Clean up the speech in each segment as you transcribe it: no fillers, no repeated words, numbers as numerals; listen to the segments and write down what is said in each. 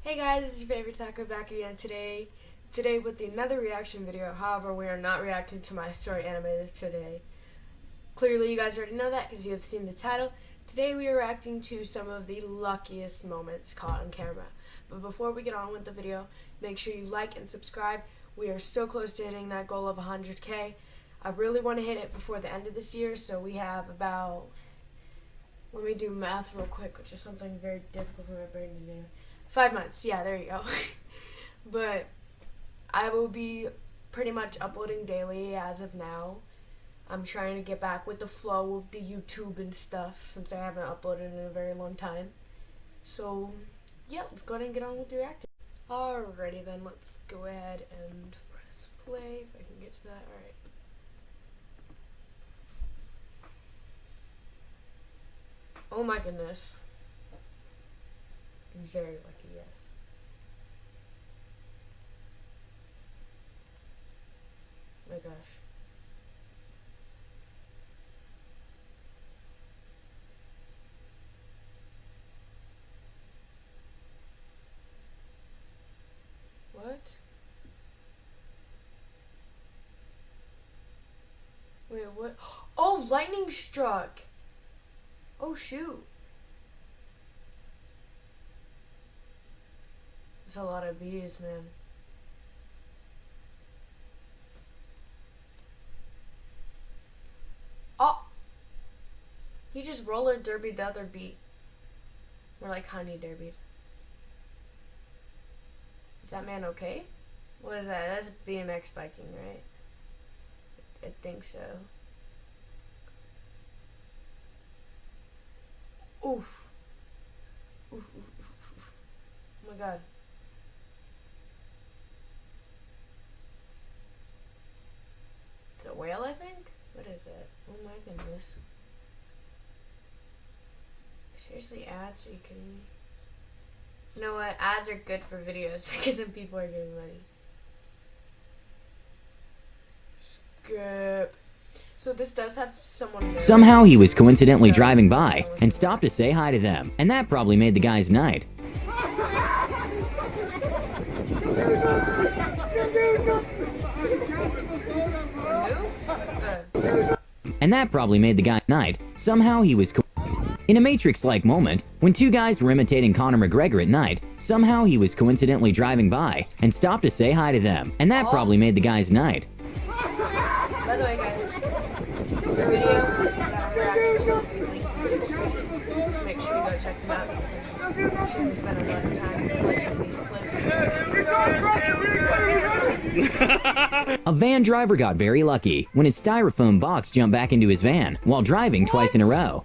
Hey guys, it's your favorite Taco back again today with another reaction video. However, we are not reacting to my story anime today. Clearly you guys already know that because you have seen the title. Today we are reacting to some of the luckiest moments caught on camera. But before we get on with the video, make sure you like and subscribe. We are so close to hitting that goal of 100K. I really want to hit it before the end of this year, so we have about, let me do math real quick, which is something very difficult for my brain to do. 5 months, yeah, there you go. But I will be pretty much uploading daily as of now. I'm trying to get back with the flow of the YouTube and stuff since I haven't uploaded in a very long time. So, yeah, let's go ahead and get on with the reacting. Alrighty then, let's go ahead and press play if I can get to that. Alright. Oh my goodness. Very lucky, yes. My gosh. What? Wait, what? Oh, lightning struck! Oh, shoot. There's a lot of bees, man. Oh! He just roller derbied the other bee. Or like honey derbied. Is that man okay? What is that? That's BMX biking, right? I think so. Oof. Oof, oof, oof, oof. Oh my god. It's a whale, I think? What is it? Oh my goodness. Seriously, ads? Are you kidding me? You know what? Ads are good for videos because then people are getting money. Skip. So this does have someone. Somehow he was coincidentally driving by and stopped to say hi to them, and that probably made the guy's night. And that probably made the guy night. Somehow he was in a Matrix-like moment, when two guys were imitating Conor McGregor at night, somehow he was coincidentally driving by and stopped to say hi to them, and that probably made the guy's night. By the way, guys, the video that I'm reacting to will be linked in the description, so make sure you go check them out because I'm sure we spent a lot of time collecting these clips. A van driver got very lucky when his styrofoam box jumped back into his van while driving twice in a row.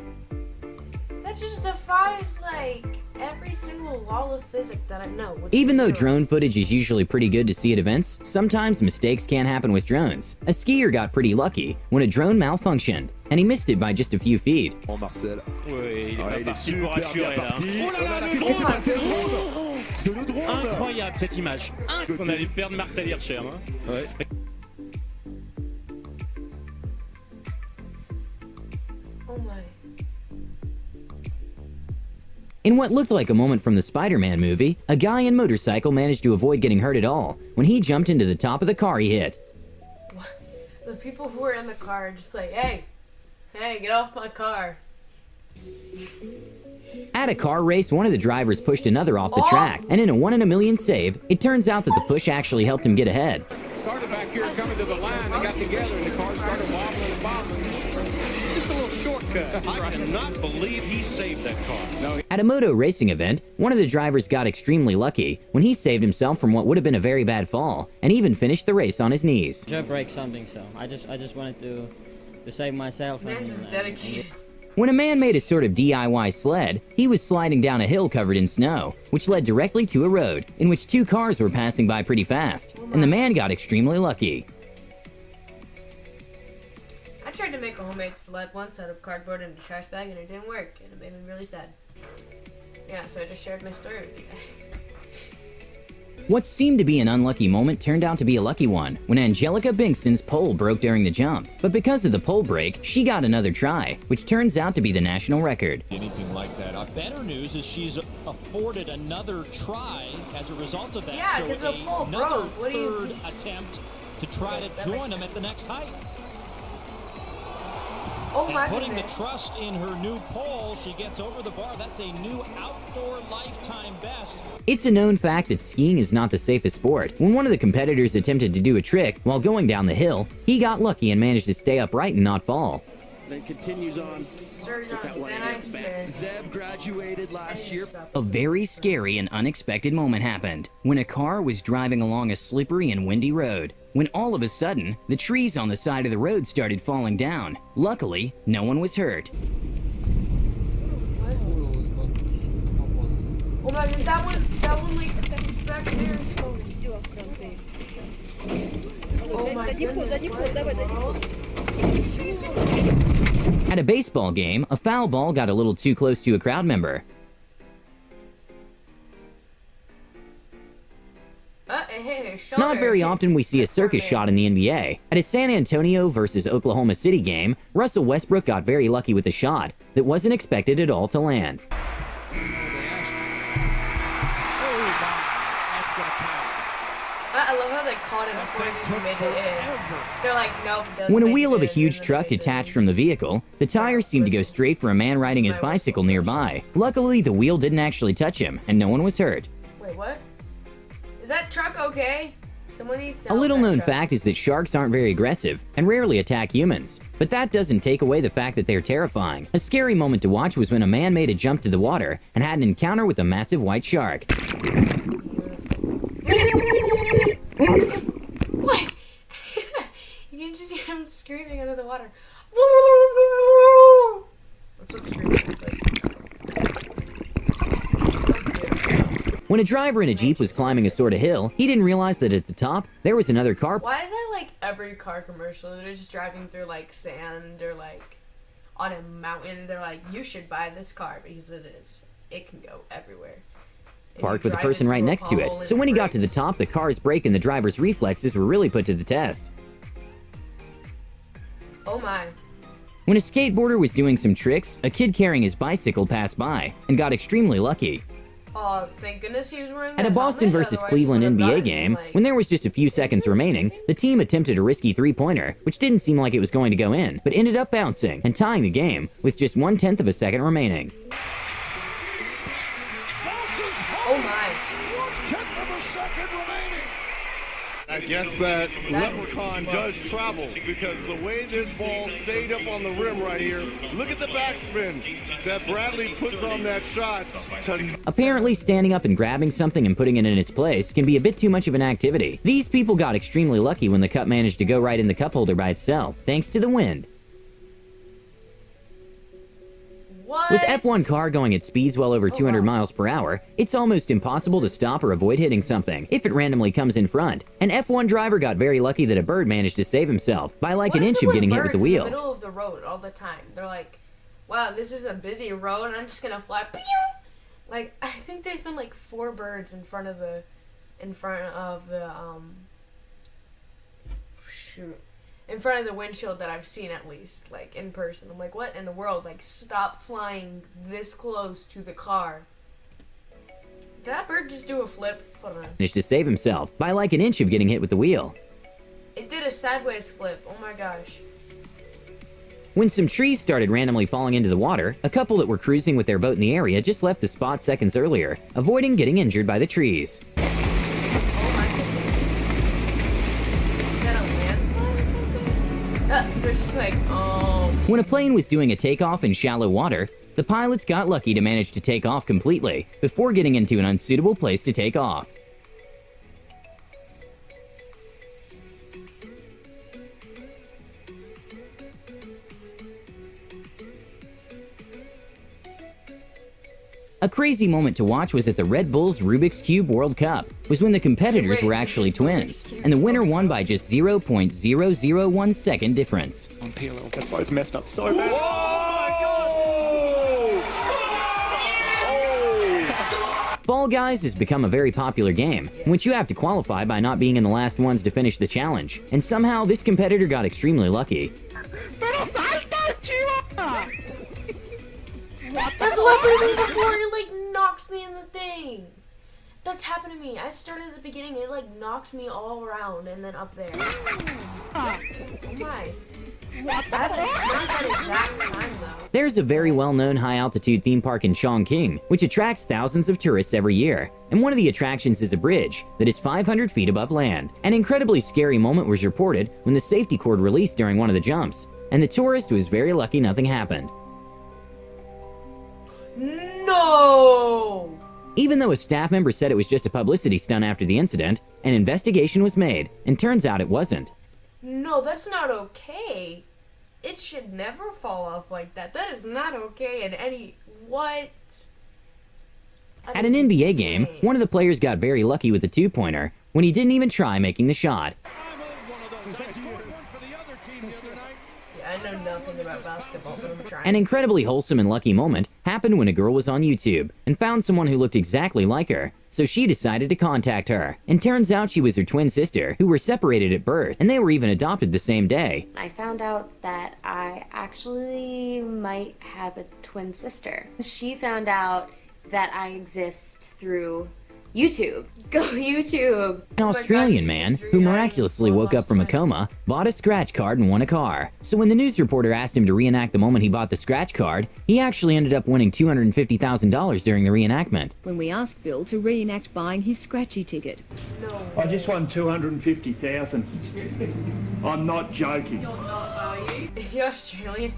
That just defies, like, every single law of physics that I know. Even though drone footage is usually pretty good to see at events, sometimes mistakes can happen with drones. A skier got pretty lucky when a drone malfunctioned, and he missed it by just a few feet. Oh, Marcel. Oui, il est pas parti super pour assurer là. parti. Oh là là, le Oh, drone. c'est le drone. Incroyable cette image. On allait perdre Marcel Hirscher. Hein. Ouais. Oh my. In what looked like a moment from the Spider-Man movie, a guy in motorcycle managed to avoid getting hurt at all when he jumped into the top of the car he hit. The people who were in the car are just like, hey, get off my car. At a car race, one of the drivers pushed another off the track, and in a 1 in a million save, it turns out that the push actually helped him get ahead. Started back here coming to the line, they got together and the car started wobbling and bobbling. Just a little shortcut. I cannot believe he saved that car. No. At a moto racing event, one of the drivers got extremely lucky when he saved himself from what would have been a very bad fall, and even finished the race on his knees. I break something, so I just wanted to save myself. Man's is dedicated. When a man made a sort of DIY sled, he was sliding down a hill covered in snow, which led directly to a road in which two cars were passing by pretty fast, and the man got extremely lucky. I tried to make a homemade sled once out of cardboard and a trash bag and it didn't work and it made me really sad. Yeah, so I just shared my story with you guys. What seemed to be an unlucky moment turned out to be a lucky one when Angelica Bingston's pole broke during the jump. But because of the pole break, she got another try, which turns out to be the national record. Anything like that. better news is she's afforded another try as a result of that. Yeah, So 'cause the pole another broke. What do you- third attempt to try to That join makes them at the next height. Oh And my putting goodness. the trust in her new pole, she gets over the bar. That's a new outdoor lifetime best. It's a known fact that skiing is not the safest sport. When one of the competitors attempted to do a trick while going down the hill, he got lucky and managed to stay upright and not fall. Then continues on. Sir, With that one then hand I back. said. Zeb graduated last year. A very scary and unexpected moment happened when a car was driving along a slippery and windy road, when all of a sudden, the trees on the side of the road started falling down. Luckily, no one was hurt. Oh my god, that one like back there is falling. Oh my goodness, what in the world? At a baseball game, a foul ball got a little too close to a crowd member. Hey, shoulder. Not very often we see a circus shot in the NBA. At a San Antonio versus Oklahoma City game, Russell Westbrook got very lucky with a shot that wasn't expected at all to land. Oh, my. That's going to count. I love how they caught it before it even made it in. They're like, nope, it doesn't When a make wheel it of a in, huge doesn't truck make it detached in. from the vehicle, the tires seemed to go straight for a man riding his bicycle nearby. Luckily, the wheel didn't actually touch him, and no one was hurt. Wait, what? Is that truck okay? Someone needs to A help little that known truck. fact is that sharks aren't very aggressive and rarely attack humans. But that doesn't take away the fact that they're terrifying. A scary moment to watch was when a man made a jump to the water and had an encounter with a massive white shark. What? You can just hear him screaming under the water. That's what screaming sounds like. So beautiful. When a driver in a Jeep was climbing a sort of hill, he didn't realize that at the top, there was another car. Why is that like every car commercial? They're just driving through like sand or like on a mountain. They're like, you should buy this car because it can go everywhere. And Parked you with a drive person it right through a next to hole it. and So when he got to the breaks. top, the car's brake and the driver's reflexes were really put to the test. Oh my. When a skateboarder was doing some tricks, a kid carrying his bicycle passed by and got extremely lucky. Oh, thank goodness he was wearing At a that Boston helmet, versus otherwise Cleveland he would've NBA gotten, game, like- when there was just a few seconds remaining, the team attempted a risky three-pointer, which didn't seem like it was going to go in, but ended up bouncing and tying the game with just 1/10 of a second remaining. Oh my. I guess that leprechaun does travel because the way this ball stayed up on the rim right here, look at the backspin that Bradley puts on that shot. Apparently, standing up and grabbing something and putting it in its place can be a bit too much of an activity. These people got extremely lucky when the cup managed to go right in the cup holder by itself, thanks to the wind. What? With F1 car going at speeds well over 200 miles per hour, it's almost impossible to stop or avoid hitting something if it randomly comes in front. An F1 driver got very lucky that a bird managed to save himself by like What an is inch it of getting hit with birds the in wheel. the middle of the road all the time? They're like, wow, this is a busy road and I'm just gonna fly. Pew! Like, I think there's been like 4 birds in front of the in front of the windshield that I've seen, at least, like, in person. I'm like, what in the world? Like, stop flying this close to the car. Did that bird just do a flip? Hold on. Managed to save himself by like an inch of getting hit with the wheel. It did a sideways flip. Oh my gosh. When some trees started randomly falling into the water, a couple that were cruising with their boat in the area just left the spot seconds earlier, avoiding getting injured by the trees. Oh my goodness. Is that a landslide or something? They're just like, When a plane was doing a takeoff in shallow water, the pilots got lucky to manage to take off completely before getting into an unsuitable place to take off. A crazy moment to watch was at the Red Bull's Rubik's Cube World Cup, was when the competitors Wait, were this actually is Rubik's twins, Cube and the winner World won by just 0.001 second difference. On P a little bit. Both messed up so bad. Fall Guys has become a very popular game, in which you have to qualify by not being in the last ones to finish the challenge, and somehow this competitor got extremely lucky. That's what happened to me before. It like knocked me in the thing. That's happened to me. I started at the beginning. It like knocked me all around and then up there. Oh my. Not that exact time though. There's a very well-known high-altitude theme park in Chongqing, which attracts thousands of tourists every year. And one of the attractions is a bridge that is 500 feet above land. An incredibly scary moment was reported when the safety cord released during one of the jumps, and the tourist was very lucky nothing happened. No! Even though a staff member said it was just a publicity stunt after the incident, an investigation was made, and turns out it wasn't. No, that's not okay. It should never fall off like that. That is not okay in any... What? That At an is NBA insane. game, one of the players got very lucky with a two-pointer when he didn't even try making the shot. Yeah, I know nothing about basketball, but I'm trying. An incredibly wholesome and lucky moment happened when a girl was on YouTube and found someone who looked exactly like her. So she decided to contact her. And turns out she was her twin sister, who were separated at birth, and they were even adopted the same day. I found out that I actually might have a twin sister. She found out that I exist through YouTube. Go YouTube! An Australian man who miraculously woke up from a coma bought a scratch card and won a car. So when the news reporter asked him to reenact the moment he bought the scratch card, he actually ended up winning $250,000 during the reenactment. When we asked Bill to reenact buying his scratchy ticket. No. I just won 250,000. I'm not joking. Is he Australian?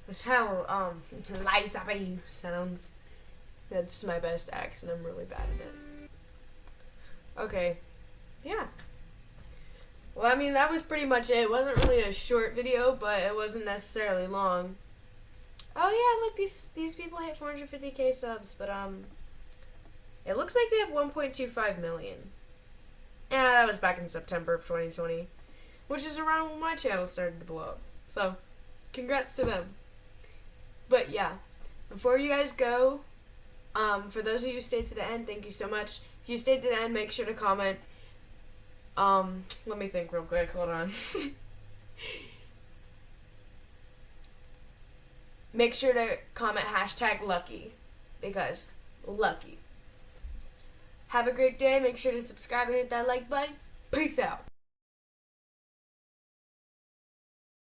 That's how, Liza Babe sounds. That's my best accent. I'm really bad at it. Okay. Yeah. Well, I mean, that was pretty much it. It wasn't really a short video, but it wasn't necessarily long. Oh, yeah, look, these people hit 450k subs, but, it looks like they have 1.25 million. Yeah, that was back in September of 2020, which is around when my channel started to blow up. So, congrats to them. But, yeah, before you guys go, for those of you who stayed to the end, thank you so much. If you stayed to the end, make sure to comment. Let me think real quick. Hold on. Make sure to comment #lucky, because lucky. Have a great day. Make sure to subscribe and hit that like button. Peace out.